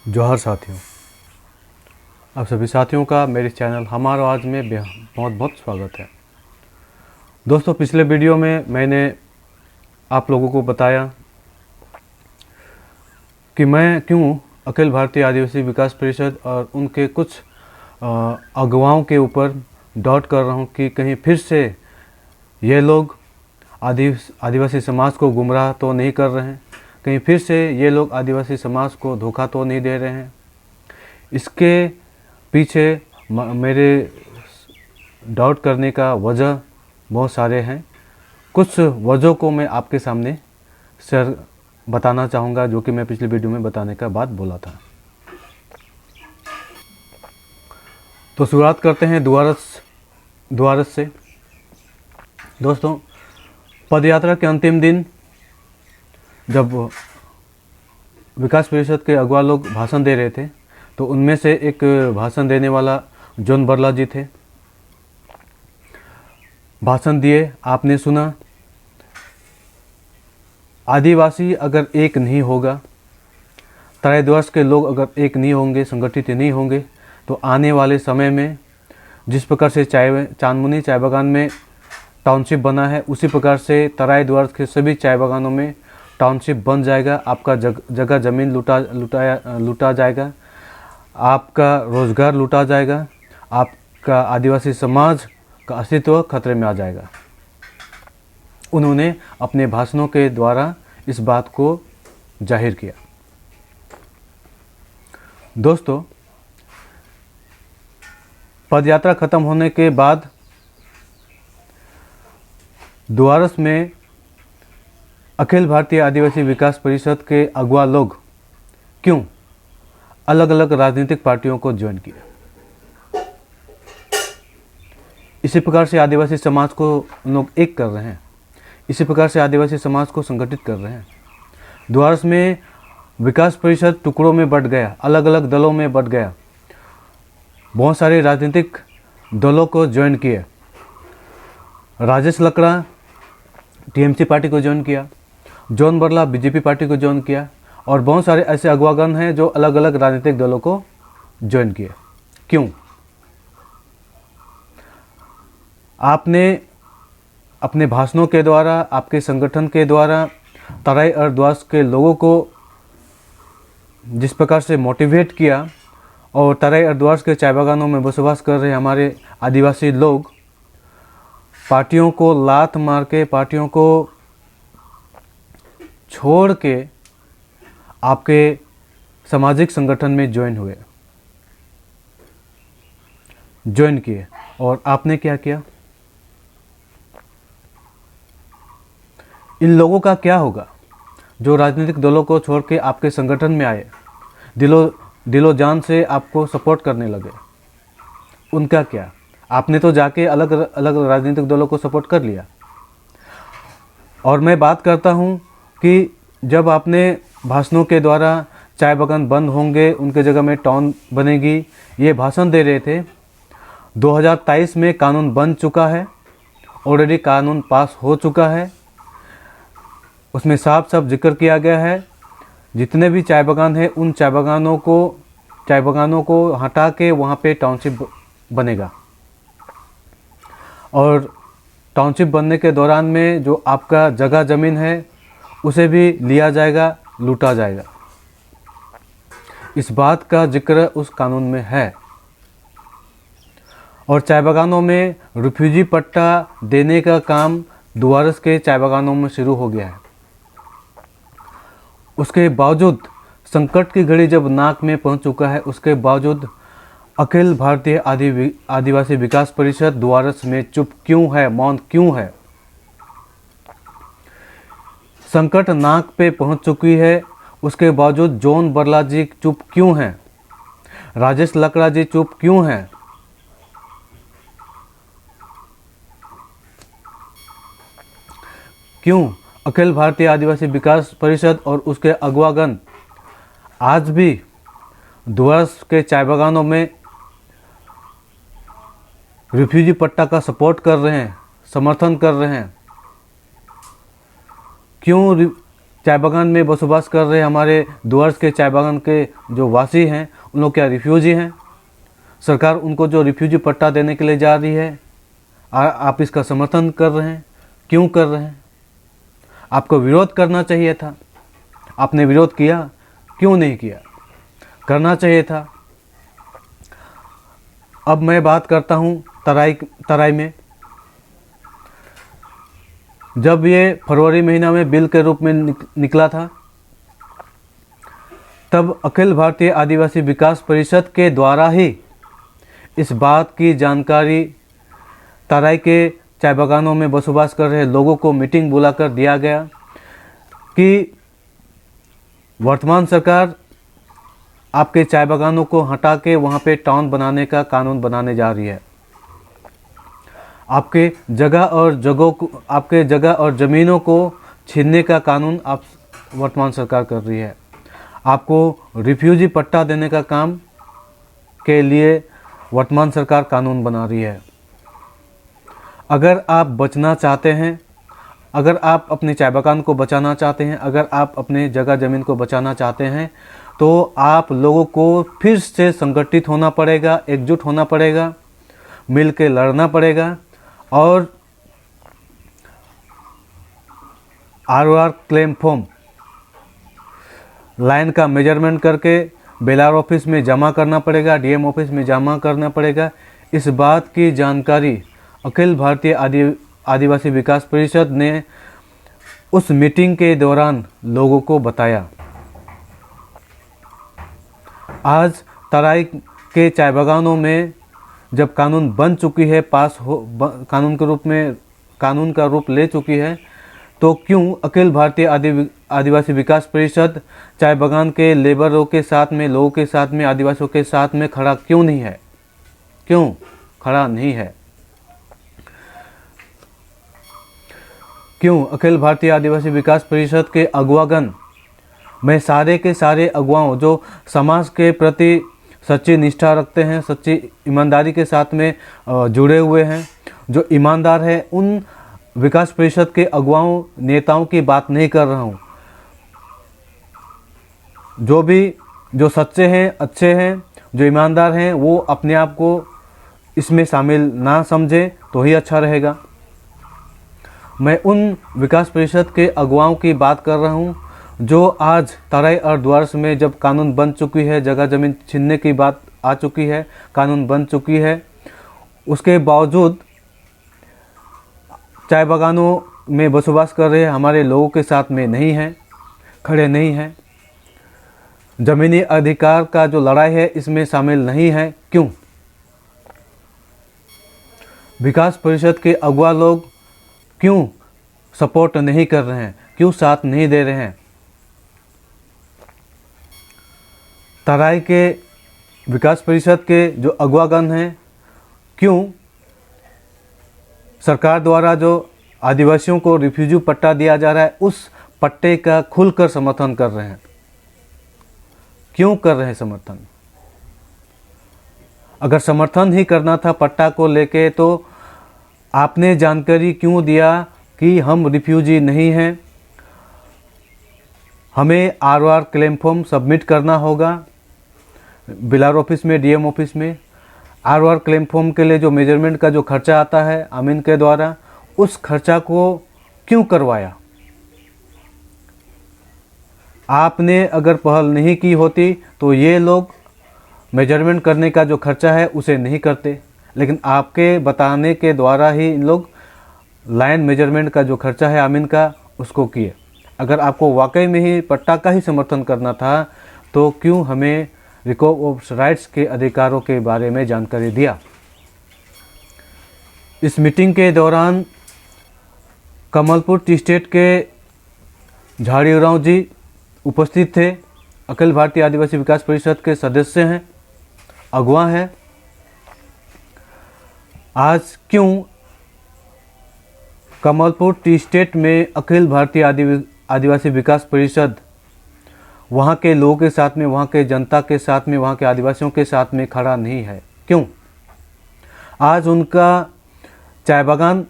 जोहार साथियों, आप सभी साथियों का मेरे चैनल हमारा आवाज़ में बहुत बहुत स्वागत है। दोस्तों, पिछले वीडियो में मैंने आप लोगों को बताया कि मैं क्यों अखिल भारतीय आदिवासी विकास परिषद और उनके कुछ अगुवाओं के ऊपर डाउट कर रहा हूं कि कहीं फिर से ये लोग आदिवासी समाज को गुमराह तो नहीं कर रहे हैं, कहीं फिर से ये लोग आदिवासी समाज को धोखा तो नहीं दे रहे हैं। इसके पीछे मेरे डाउट करने का वजह बहुत सारे हैं। कुछ वजहों को मैं आपके सामने शेयर बताना चाहूँगा, जो कि मैं पिछली वीडियो में बताने का बात बोला था। तो शुरुआत करते हैं दुआरस से। दोस्तों, पदयात्रा के अंतिम दिन जब विकास परिषद के अगुवा लोग भाषण दे रहे थे, तो उनमें से एक भाषण देने वाला जॉन बरला जी थे। भाषण दिए, आपने सुना, आदिवासी अगर एक नहीं होगा, तराईद्वार के लोग अगर एक नहीं होंगे, संगठित नहीं होंगे, तो आने वाले समय में जिस प्रकार से चांदमुनी चाय बागान में टाउनशिप बना है, उसी प्रकार से तराईद्वार के सभी चाय बागानों में टाउनशिप बन जाएगा। आपका जगह ज़मीन लूटा जाएगा, आपका रोज़गार लूटा जाएगा, आपका आदिवासी समाज का अस्तित्व खतरे में आ जाएगा। उन्होंने अपने भाषणों के द्वारा इस बात को जाहिर किया। दोस्तों, पदयात्रा खत्म होने के बाद दुआरस में अखिल भारतीय आदिवासी विकास परिषद के अगुवा लोग क्यों अलग अलग राजनीतिक पार्टियों को ज्वाइन किया। इसी प्रकार से आदिवासी समाज को लोग एक कर रहे हैं, इसी प्रकार से आदिवासी समाज को संगठित कर रहे हैं। दुआरस में विकास परिषद टुकड़ों में बंट गया, अलग अलग दलों में बंट गया। बहुत सारे राजनीतिक दलों को ज्वाइन किए। राजेश लकड़ा टीएमसी पार्टी को ज्वाइन किया, जॉन बरला बीजेपी पार्टी को ज्वाइन किया, और बहुत सारे ऐसे अगुवागण हैं जो अलग अलग राजनीतिक दलों को ज्वाइन किए। क्यों? आपने अपने भाषणों के द्वारा, आपके संगठन के द्वारा तराई और द्वास के लोगों को जिस प्रकार से मोटिवेट किया, और तराई और द्वास के चाय बागानों में बसवास कर रहे हमारे आदिवासी लोग पार्टियों को लात मार के, पार्टियों को छोड़ के आपके सामाजिक संगठन में ज्वाइन किए। और आपने क्या किया? इन लोगों का क्या होगा जो राजनीतिक दलों को छोड़ के आपके संगठन में आए, दिलो जान से आपको सपोर्ट करने लगे? उनका क्या? आपने तो जाके अलग अलग राजनीतिक दलों को सपोर्ट कर लिया। और मैं बात करता हूं कि जब आपने भाषणों के द्वारा चाय बागान बंद होंगे, उनके जगह में टाउन बनेगी, ये भाषण दे रहे थे। 2023 में कानून बन चुका है, ऑलरेडी कानून पास हो चुका है। उसमें साफ साफ जिक्र किया गया है, जितने भी चाय बागान हैं उन चाय बागानों को हटा के वहाँ पे टाउनशिप बनेगा। और टाउनशिप बनने के दौरान में जो आपका जगह ज़मीन है उसे भी लिया जाएगा, लूटा जाएगा। इस बात का जिक्र उस कानून में है। और चाय बागानों में रिफ्यूजी पट्टा देने का काम दुआरस के चाय बागानों में शुरू हो गया है। उसके बावजूद संकट की घड़ी जब नाक में पहुंच चुका है, उसके बावजूद अखिल भारतीय आदिवासी विकास परिषद दुआरस में चुप क्यों है, मौन क्यों है? संकट नाक पे पहुंच चुकी है, उसके बावजूद जॉन बरला जी चुप क्यों हैं? राजेश लकड़ा जी चुप क्यों हैं? क्यों अखिल भारतीय आदिवासी विकास परिषद और उसके अगुवागण आज भी दुआरस के चाय बागानों में रिफ्यूजी पट्टा का सपोर्ट कर रहे हैं, समर्थन कर रहे हैं? क्यों चाय बागान में बसोबास कर रहे हमारे डुअर्स के चाय बागान के जो वासी हैं, उन लोग क्या रिफ्यूजी हैं? सरकार उनको जो रिफ्यूजी पट्टा देने के लिए जा रही है, आप इसका समर्थन कर रहे हैं। क्यों कर रहे हैं? आपको विरोध करना चाहिए था। आपने विरोध किया? क्यों नहीं किया? करना चाहिए था। अब मैं बात करता हूँ तराई में। जब ये फरवरी महीना में बिल के रूप में निकला था, तब अखिल भारतीय आदिवासी विकास परिषद के द्वारा ही इस बात की जानकारी तराई के चाय बागानों में बसोबास कर रहे लोगों को मीटिंग बुलाकर दिया गया कि वर्तमान सरकार आपके चाय बागानों को हटा के वहाँ पे टाउन बनाने का कानून बनाने जा रही है। आपके जगह और ज़मीनों को छीनने का कानून आप वर्तमान सरकार कर रही है। आपको रिफ्यूजी पट्टा देने का काम के लिए वर्तमान सरकार कानून बना रही है। अगर आप बचना चाहते हैं, अगर आप अपने चाय बागान को बचाना चाहते हैं, अगर आप अपने जगह ज़मीन को बचाना चाहते हैं, तो आप लोगों को फिर से संगठित होना पड़ेगा, एकजुट होना पड़ेगा, मिल के लड़ना पड़ेगा और ROR क्लेम फॉर्म लाइन का मेजरमेंट करके बेलार ऑफिस में जमा करना पड़ेगा, DM ऑफिस में जमा करना पड़ेगा। इस बात की जानकारी अखिल भारतीय आदिवासी विकास परिषद ने उस मीटिंग के दौरान लोगों को बताया। आज तराई के चाय बागानों में जब कानून बन चुकी है, कानून का रूप ले चुकी है, तो क्यों अखिल भारतीय आदिवासी विकास परिषद चाय बागान के लेबरों के साथ में, लोगों के साथ में, आदिवासियों के साथ में खड़ा क्यों नहीं है? क्यों खड़ा नहीं है? क्यों अखिल भारतीय आदिवासी विकास परिषद के अगुवागण में सारे के सारे अगुवाओं जो समाज के प्रति सच्ची निष्ठा रखते हैं, सच्ची ईमानदारी के साथ में जुड़े हुए हैं, जो ईमानदार है, उन विकास परिषद के अगुवाओं नेताओं की बात नहीं कर रहा हूँ। जो सच्चे हैं, अच्छे हैं, जो ईमानदार हैं, वो अपने आप को इसमें शामिल ना समझे तो ही अच्छा रहेगा। मैं उन विकास परिषद के अगुवाओं की बात कर रहा हूँ जो आज तराई और डुअर्स में जब कानून बन चुकी है, जगह ज़मीन छीनने की बात आ चुकी है, कानून बन चुकी है, उसके बावजूद चाय बागानों में बसोबास कर रहे हमारे लोगों के साथ में नहीं हैं, खड़े नहीं हैं। ज़मीनी अधिकार का जो लड़ाई है इसमें शामिल नहीं है। क्यों? विकास परिषद के अगुवा लोग क्यों सपोर्ट नहीं कर रहे हैं? क्यों साथ नहीं दे रहे हैं? तराई के विकास परिषद के जो अगुवागण हैं, क्यों सरकार द्वारा जो आदिवासियों को रिफ्यूजी पट्टा दिया जा रहा है उस पट्टे का खुलकर समर्थन कर रहे हैं? क्यों कर रहे हैं समर्थन? अगर समर्थन ही करना था पट्टा को लेके, तो आपने जानकारी क्यों दिया कि हम रिफ्यूजी नहीं हैं, हमें ROR क्लेम फॉर्म सबमिट करना होगा बिलार ऑफिस में, DM ऑफिस में। ROR क्लेम फॉर्म के लिए जो मेजरमेंट का जो खर्चा आता है अमीन के द्वारा, उस खर्चा को क्यों करवाया? आपने अगर पहल नहीं की होती तो ये लोग मेजरमेंट करने का जो खर्चा है उसे नहीं करते, लेकिन आपके बताने के द्वारा ही इन लोग लाइन मेजरमेंट का जो खर्चा है अमीन का उसको किए। अगर आपको वाकई में ही पट्टा का ही समर्थन करना था तो क्यों हमें रिकॉर्ड ऑफ राइट्स के अधिकारों के बारे में जानकारी दिया? इस मीटिंग के दौरान कमलपुर टी स्टेट के झाड़ी उरांव जी उपस्थित थे। अखिल भारतीय आदिवासी विकास परिषद के सदस्य हैं, अगुवा हैं। आज क्यों कमलपुर टी स्टेट में अखिल भारतीय आदिवासी विकास परिषद वहाँ के लोगों के साथ में, वहाँ के जनता के साथ में, वहाँ के आदिवासियों के साथ में खड़ा नहीं है? क्यों? आज उनका चाय बागान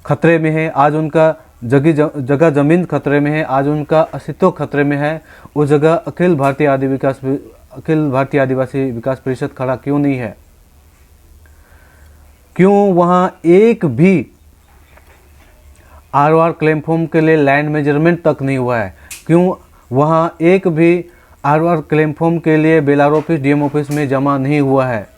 खतरे में है, आज उनका जगह ज़मीन खतरे में है, आज उनका अस्तित्व खतरे में है, उस जगह अखिल भारतीय आदिवासी विकास परिषद खड़ा क्यों नहीं है? क्यों वहाँ एक भी आरओआर क्लेम फॉर्म के लिए लैंड मेजरमेंट तक नहीं हुआ है? क्यों वहाँ एक भी आरओआर क्लेम फॉर्म के लिए बेलार ऑफिस डीएम ऑफिस में जमा नहीं हुआ है?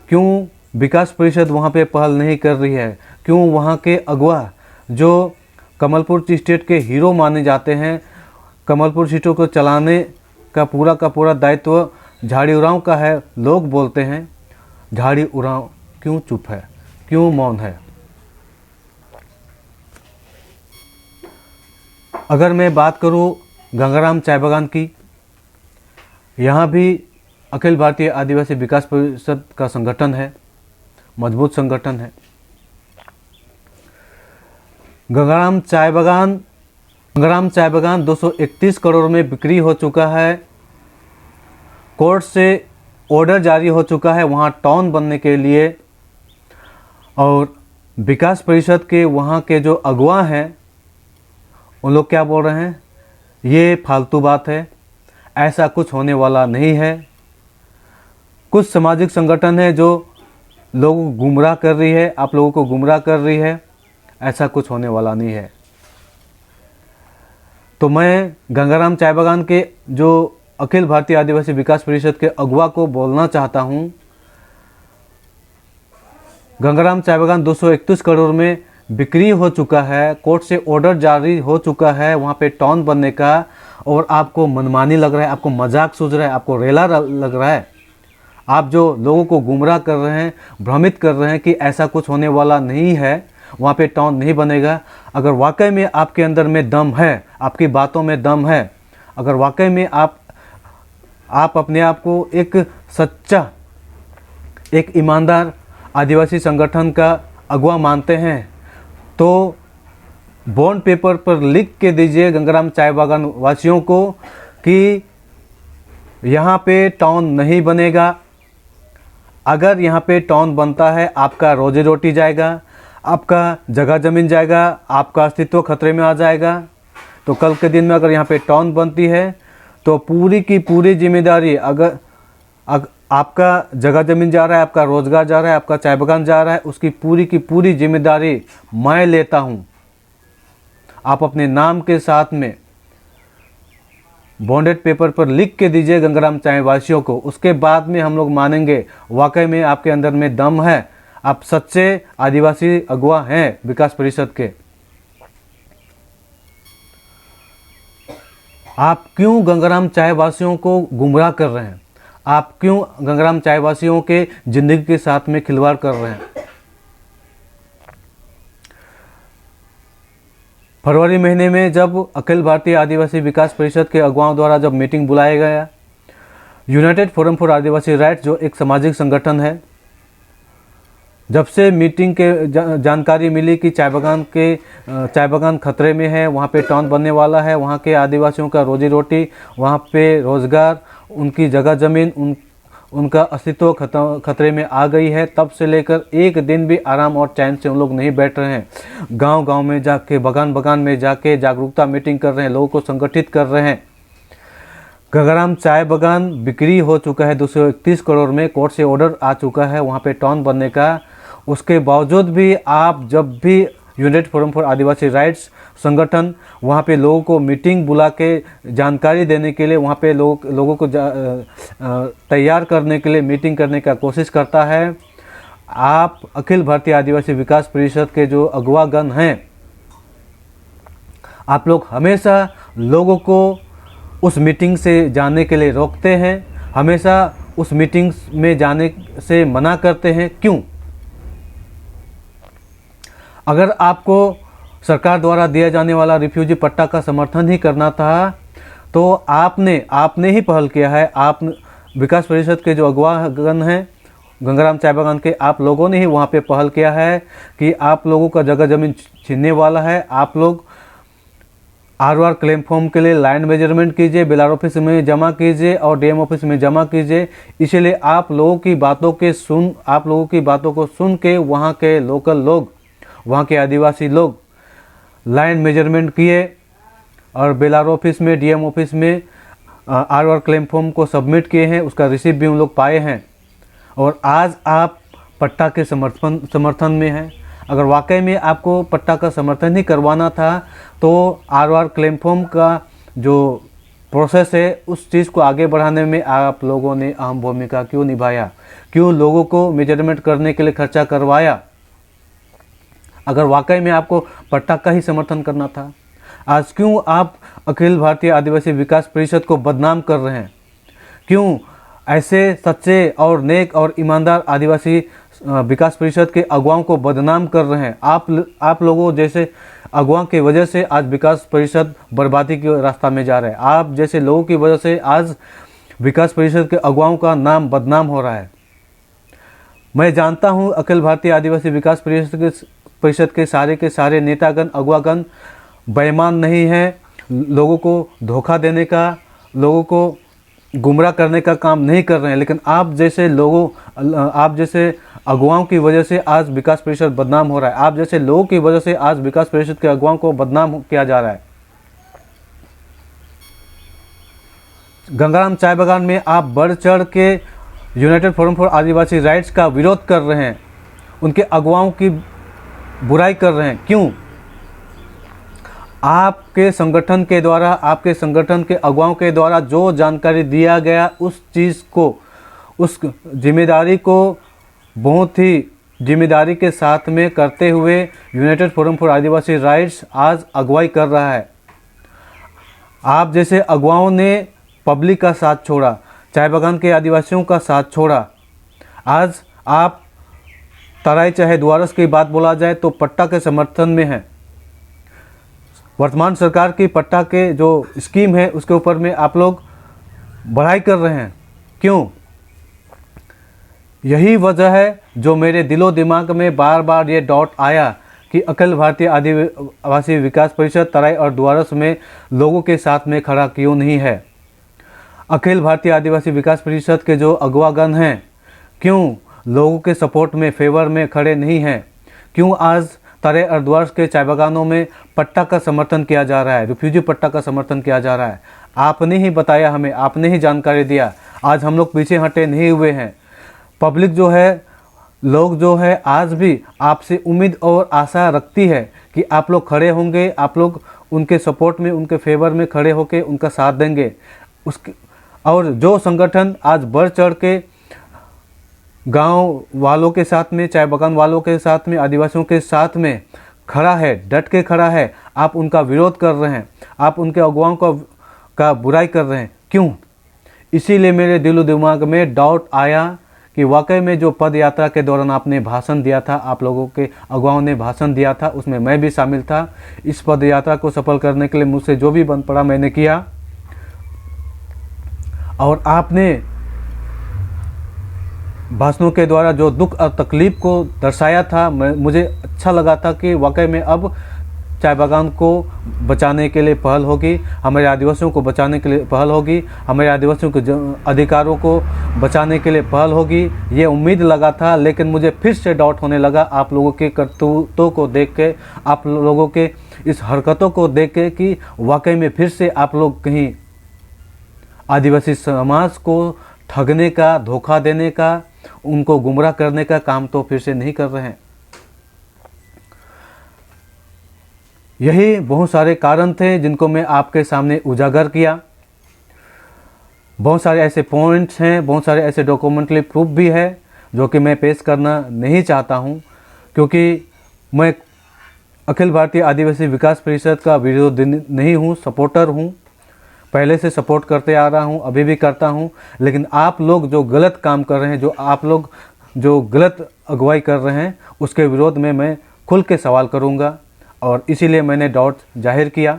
क्यों विकास परिषद वहाँ पे पहल नहीं कर रही है? क्यों वहाँ के अगवा जो कमलपुर स्टेट के हीरो माने जाते हैं, कमलपुर सीटों को चलाने का पूरा दायित्व झाड़ी उरांव का है, लोग बोलते हैं, झाड़ी उरांव क्यों चुप है, क्यों मौन है? अगर मैं बात करूं गंगाराम चाय बागान की, यहाँ भी अखिल भारतीय आदिवासी विकास परिषद का संगठन है, मजबूत संगठन है। गंगाराम चाय बागान 231 करोड़ में बिक्री हो चुका है। कोर्ट से ऑर्डर जारी हो चुका है वहाँ टाउन बनने के लिए, और विकास परिषद के वहाँ के जो अगुवा हैं उन लोग क्या बोल रहे हैं? ये फालतू बात है, ऐसा कुछ होने वाला नहीं है। कुछ सामाजिक संगठन है जो लोगों को गुमराह कर रही है, आप लोगों को गुमराह कर रही है, ऐसा कुछ होने वाला नहीं है। तो मैं गंगाराम चाय बागान के जो अखिल भारतीय आदिवासी विकास परिषद के अगुवा को बोलना चाहता हूँ, गंगाराम चाय बागान 231 करोड़ में बिक्री हो चुका है, कोर्ट से ऑर्डर जारी हो चुका है वहाँ पे टाउन बनने का, और आपको मनमानी लग रहा है, आपको मजाक सूझ रहा है, आपको रेला लग रहा है। आप जो लोगों को गुमराह कर रहे हैं, भ्रमित कर रहे हैं कि ऐसा कुछ होने वाला नहीं है, वहाँ पे टाउन नहीं बनेगा। अगर वाकई में आपके अंदर में दम है, आपकी बातों में दम है, अगर वाकई में आप अपने आप को एक सच्चा, एक ईमानदार आदिवासी संगठन का अगुवा मानते हैं, तो बॉन्ड पेपर पर लिख के दीजिए गंगाराम चाय बागान वासियों को कि यहाँ पे टाउन नहीं बनेगा। अगर यहाँ पे टाउन बनता है, आपका रोजी रोटी जाएगा, आपका जगह ज़मीन जाएगा, आपका अस्तित्व खतरे में आ जाएगा। तो कल के दिन में अगर यहाँ पे टाउन बनती है तो पूरी की पूरी जिम्मेदारी, अगर आपका जगह ज़मीन जा रहा है, आपका रोज़गार जा रहा है, आपका चाय बागान जा रहा है, उसकी पूरी की पूरी जिम्मेदारी मैं लेता हूँ। आप अपने नाम के साथ में बॉन्डेड पेपर पर लिख के दीजिए गंगाराम चाय वासियों को, उसके बाद में हम लोग मानेंगे वाकई में आपके अंदर में दम है, आप सच्चे आदिवासी अगुवा हैं विकास परिषद के। आप क्यों गंगाराम चाय वासियों को गुमराह कर रहे हैं? आप क्यों गंगाराम चाय वासियों के जिंदगी के साथ में खिलवाड़ कर रहे हैं? फरवरी महीने में जब अखिल भारतीय आदिवासी विकास परिषद के अगुवाओं द्वारा जब मीटिंग बुलाया गया, United forum for Adivasi rights जो एक सामाजिक संगठन है, जब से मीटिंग के जानकारी मिली कि चाय बागान खतरे में है, वहाँ पे टाउन बनने वाला है, वहाँ के आदिवासियों का रोजी रोटी, वहाँ पे रोज़गार, उनकी जगह ज़मीन, उनका अस्तित्व खतरे में आ गई है, तब से लेकर एक दिन भी आराम और चैन से उन लोग नहीं बैठ रहे हैं। गांव-गांव में जाके, बगान में जाके जागरूकता मीटिंग कर रहे हैं, लोगों को संगठित कर रहे हैं। गंगाराम चाय बागान बिक्री हो चुका है 231 करोड़ में, कोर्ट से ऑर्डर आ चुका है वहाँ पे टाउन बनने का। उसके बावजूद भी आप जब भी United forum for Adivasi rights संगठन वहाँ पे लोगों को मीटिंग बुला के जानकारी देने के लिए, वहाँ पे लोगों को तैयार करने के लिए मीटिंग करने का कोशिश करता है, आप अखिल भारतीय आदिवासी विकास परिषद के जो अगुवागण हैं, आप लोग हमेशा लोगों को उस मीटिंग से जाने के लिए रोकते हैं, हमेशा उस मीटिंग में जाने से मना करते हैं। क्यों? अगर आपको सरकार द्वारा दिया जाने वाला रिफ्यूजी पट्टा का समर्थन ही करना था, तो आपने ही पहल किया है। आप विकास परिषद के जो अगुवागण हैं गंगाराम चाय बागान के, आप लोगों ने ही वहाँ पे पहल किया है कि आप लोगों का जगह ज़मीन छीनने वाला है। आप लोग आरओआर क्लेम फॉर्म के लिए लैंड मेजरमेंट कीजिए, बिलार ऑफिस में जमा कीजिए और डीएम ऑफिस में जमा कीजिए। इसीलिए आप लोगों की बातों को सुन के वहाँ के लोकल लोग, वहाँ के आदिवासी लोग लाइन मेजरमेंट किए और बेलार ऑफिस में, डीएम ऑफिस में आर क्लेम फॉर्म को सबमिट किए हैं, उसका रिसीप्ट भी उन लोग पाए हैं और आज आप पट्टा के समर्थन में हैं। अगर वाकई में आपको पट्टा का समर्थन ही करवाना था तो आर क्लेम फॉर्म का जो प्रोसेस है उस चीज़ को आगे बढ़ाने में आप लोगों ने अहम भूमिका क्यों निभाया, क्यों लोगों को मेजरमेंट करने के लिए खर्चा करवाया। अगर वाकई में आपको पट्टा का ही समर्थन करना था, आज क्यों आप अखिल भारतीय आदिवासी विकास परिषद को बदनाम कर रहे हैं? क्यों ऐसे सच्चे और नेक और ईमानदार आदिवासी विकास परिषद के अगुवाओं को बदनाम कर रहे हैं? आप लोगों जैसे अगुवाओं की वजह से आज विकास परिषद बर्बादी के रास्ता में जा रहा है। आप जैसे लोगों की वजह से आज विकास परिषद के अगुवाओं का नाम बदनाम हो रहा है। मैं जानता हूं अखिल भारतीय आदिवासी विकास परिषद के सारे नेतागण, अगुवागण बेईमान नहीं हैं, लोगों को धोखा देने का, लोगों को गुमराह करने का काम नहीं कर रहे हैं। लेकिन आप जैसे अगुवाओं की वजह से आज विकास परिषद बदनाम हो रहा है। आप जैसे लोगों की वजह से आज विकास परिषद के अगुवाओं को बदनाम किया जा रहा है। गंगाराम चाय बागान में आप बढ़ चढ़ के United forum for Adivasi rights का विरोध कर रहे हैं, उनके अगुवाओं की बुराई कर रहे हैं। क्यों? आपके संगठन के द्वारा, आपके संगठन के अगुवाओं के द्वारा जो जानकारी दिया गया उस चीज़ को, उस जिम्मेदारी को बहुत ही जिम्मेदारी के साथ में करते हुए United forum for Adivasi rights आज अगुवाई कर रहा है। आप जैसे अगुवाओं ने पब्लिक का साथ छोड़ा, चाय बागान के आदिवासियों का साथ छोड़ा। आज आप तराई चाहे द्वारस की बात बोला जाए तो पट्टा के समर्थन में है। वर्तमान सरकार की पट्टा के जो स्कीम है उसके ऊपर में आप लोग बढ़ाई कर रहे हैं। क्यों? यही वजह है जो मेरे दिलो दिमाग में बार बार ये डाउट आया कि अखिल भारतीय आदिवासी विकास परिषद तराई और द्वारस में लोगों के साथ में खड़ा क्यों नहीं है। अखिल भारतीय आदिवासी विकास परिषद के जो अगुवागण हैं क्यों लोगों के सपोर्ट में, फेवर में खड़े नहीं हैं? क्यों आज तराई और द्वारस के चाय बागानों में पट्टा का समर्थन किया जा रहा है, रिफ्यूजी पट्टा का समर्थन किया जा रहा है? आपने ही बताया हमें, आपने ही जानकारी दिया। आज हम लोग पीछे हटे नहीं हुए हैं। पब्लिक जो है, लोग जो है आज भी आपसे उम्मीद और आशा रखती है कि आप लोग खड़े होंगे, आप लोग उनके सपोर्ट में, उनके फेवर में खड़े होकर उनका साथ देंगे। उसके और जो संगठन आज बढ़ चढ़ के गांव वालों के साथ में, चाय बागान वालों के साथ में, आदिवासियों के साथ में खड़ा है, डट के खड़ा है, आप उनका विरोध कर रहे हैं, आप उनके अगुवाओं का बुराई कर रहे हैं। क्यों? इसीलिए मेरे दिलो दिमाग में डाउट आया कि वाकई में जो पद यात्रा के दौरान आपने भाषण दिया था, आप लोगों के अगुवाओं ने भाषण दिया था, उसमें मैं भी शामिल था। इस पद यात्रा को सफल करने के लिए मुझसे जो भी बन पड़ा मैंने किया। और आपने भाषणों के द्वारा जो दुख और तकलीफ को दर्शाया था, मुझे अच्छा लगा था कि वाकई में अब चाय बागान को बचाने के लिए पहल होगी, हमारे आदिवासियों को बचाने के लिए पहल होगी, हमारे आदिवासियों के अधिकारों को बचाने के लिए पहल होगी। ये उम्मीद लगा था, लेकिन मुझे फिर से डाउट होने लगा आप लोगों के करतूतों को देख के, आप लोगों के इस हरकतों को देख के कि वाकई में फिर से आप लोग कहीं आदिवासी समाज को ठगने का, धोखा देने का, उनको गुमराह करने का काम तो फिर से नहीं कर रहे हैं। यही बहुत सारे कारण थे जिनको मैं आपके सामने उजागर किया। बहुत सारे ऐसे पॉइंट्स हैं, बहुत सारे ऐसे डॉक्यूमेंट्री प्रूफ भी है जो कि मैं पेश करना नहीं चाहता हूं, क्योंकि मैं अखिल भारतीय आदिवासी विकास परिषद का विरोधी नहीं हूं, सपोर्टर हूं। पहले से सपोर्ट करते आ रहा हूं, अभी भी करता हूं। लेकिन आप लोग जो गलत काम कर रहे हैं, जो आप लोग जो गलत अगुवाई कर रहे हैं, उसके विरोध में मैं खुल के सवाल करूंगा और इसीलिए मैंने डाउट जाहिर किया।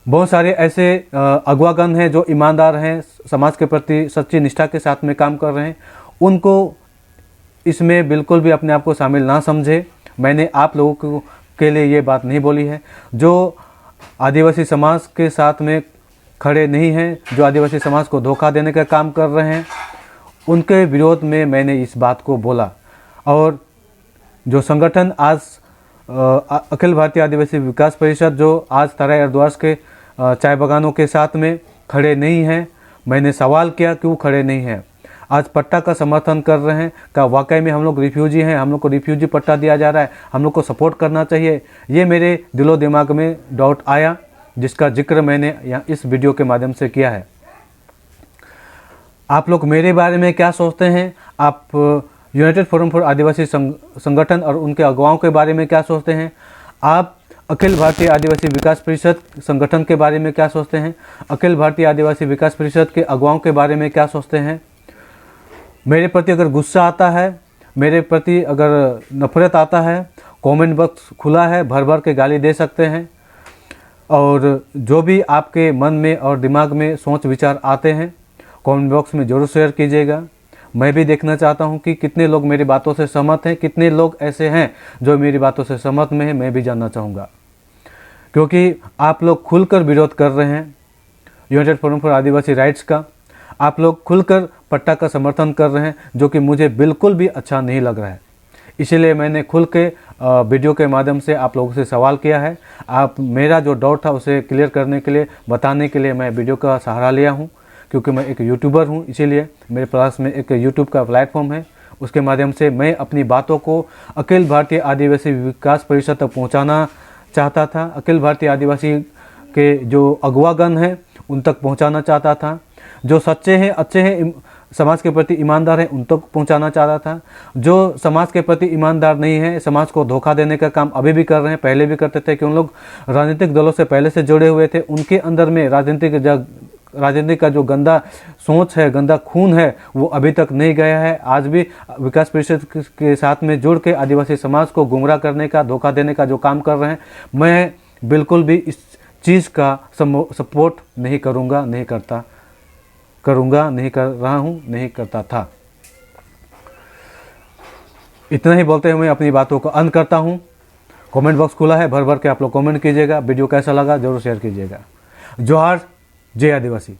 बहुत सारे ऐसे अगुवागण हैं जो ईमानदार हैं, समाज के प्रति सच्ची निष्ठा के साथ में काम कर रहे हैं, उनको इसमें बिल्कुल भी अपने आप को शामिल ना समझे। मैंने आप लोगों के लिए ये बात नहीं बोली है। जो आदिवासी समाज के साथ में खड़े नहीं हैं, जो आदिवासी समाज को धोखा देने का काम कर रहे हैं, उनके विरोध में मैंने इस बात को बोला। और जो संगठन आज अखिल भारतीय आदिवासी विकास परिषद जो आज तराई अर्द्वास के चाय बागानों के साथ में खड़े नहीं हैं। मैंने सवाल किया क्यों खड़े नहीं हैं। आज पट्टा का समर्थन कर रहे हैं, क्या वाकई में हम लोग रिफ्यूजी हैं, हम लोग को रिफ्यूजी पट्टा दिया जा रहा है, हम लोग को सपोर्ट करना चाहिए। ये मेरे दिलो दिमाग में डाउट आया, जिसका जिक्र मैंने यहाँ इस वीडियो के माध्यम से किया है। आप लोग मेरे बारे में क्या सोचते हैं? आप यूनाइटेड फोरम फॉर आदिवासी संगठन और उनके अगुवाओं के बारे में क्या सोचते हैं? आप अखिल भारतीय आदिवासी विकास परिषद संगठन के बारे में क्या सोचते हैं? अखिल भारतीय आदिवासी विकास परिषद के अगुवाओं के बारे में क्या सोचते हैं? मेरे प्रति अगर गुस्सा आता है, मेरे प्रति अगर नफरत आता है, कमेंट बॉक्स खुला है, भर भर के गाली दे सकते हैं। और जो भी आपके मन में और दिमाग में सोच विचार आते हैं कमेंट बॉक्स में ज़रूर शेयर कीजिएगा। मैं भी देखना चाहता हूं कि कितने लोग मेरी बातों से सहमत हैं, कितने लोग ऐसे हैं जो मेरी बातों से सहमत में हैं, मैं भी जानना चाहूँगा। क्योंकि आप लोग खुलकर विरोध कर रहे हैं United forum for Adivasi rights का, आप लोग खुलकर पट्टा का समर्थन कर रहे हैं, जो कि मुझे बिल्कुल भी अच्छा नहीं लग रहा है। इसीलिए मैंने खुल के वीडियो के माध्यम से आप लोगों से सवाल किया है। आप मेरा जो डाउट था उसे क्लियर करने के लिए, बताने के लिए मैं वीडियो का सहारा लिया हूँ। क्योंकि मैं एक यूट्यूबर हूँ, इसीलिए मेरे पास में एक यूट्यूब का प्लेटफॉर्म है, उसके माध्यम से मैं अपनी बातों को अखिल भारतीय आदिवासी विकास परिषद तक पहुँचाना चाहता था। अखिल भारतीय आदिवासी के जो अगुवागण हैं उन तक पहुँचाना चाहता था। जो सच्चे हैं, अच्छे हैं, समाज के प्रति ईमानदार हैं, उन तक पहुँचाना चाहता था। जो समाज के प्रति ईमानदार नहीं है, समाज को धोखा देने का काम अभी भी कर रहे हैं, पहले भी करते थे, कि उन लोग राजनीतिक दलों से पहले से जुड़े हुए थे, उनके अंदर में राजनीति का जो गंदा सोच है, गंदा खून है, वो अभी तक नहीं गया है। आज भी विकास परिषद के साथ में जुड़ के आदिवासी समाज को गुमराह करने का, धोखा देने का जो काम कर रहे हैं, मैं बिल्कुल भी इस चीज़ का सपोर्ट नहीं करूँगा, नहीं कर रहा हूँ, नहीं करता था। इतना ही बोलते हुए मैं अपनी बातों को अंत करता हूँ। कमेंट बॉक्स खुला है, भर भर के आप लोग कमेंट कीजिएगा। वीडियो कैसा लगा ज़रूर शेयर कीजिएगा। जोहार, जय आदिवासी।